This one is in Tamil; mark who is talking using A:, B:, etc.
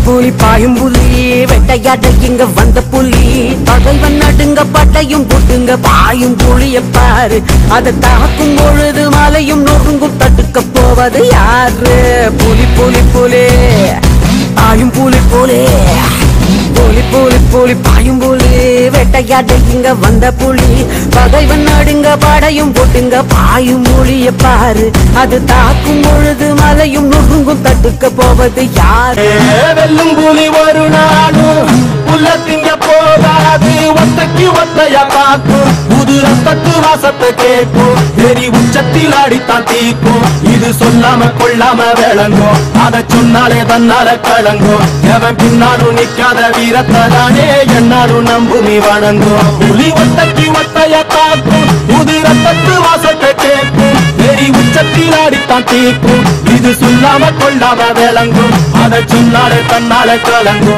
A: புலி பாயும் புலி வேட்டையாட இங்க வந்த புலி பகைவன் நடுங்க பட்டையும் போட்டுங்க பாயும் புலிய பாரு அதை தாக்கும் பொழுது மலையும் நொறுங்கும் தடுக்க போவது யாரு புலி புலி புலி பாயும் புலி புலி புலி புலி புலி பாயும் புலி வேட்டையாட இங்க வந்த புலி பகைவன் நடுங்க படையும் போட்டுங்க பாயும் புலிய பாரு அது தாக்கும் பொழுது மலையும் நொறுங்கும் தடுக்க போவது யாரு
B: வெல்லும் புலி ஒரு நாளும் புல்ல திங்க போகாது ஒத்தைக்கு ஒத்தையா காக்கும் புது ரத்தத்து வாசத்தை கேட்கும் வெறி உச்சத்தில் அடித்தான் தீக்கும் இது சொல்லாம கொள்ளாம விளங்கும் அதை சொன்னாலே தன்னால கலங்கும் எவன் பின்னாலும் நிக்காத வீரத்தை தானே என்னாலும் நம்புமி வணங்கும் புலி ஒத்தைக்கு ஒத்தையா காக்கும் புது ரத்தத்து வாசத்தை கேட்கும் வெறி உச்சத்தில் அடித்தான் தீக்கும் இது சொல்லாம கொள்ளாம விளங்கும் அதை சொன்னாலே தன்னால கலங்கும்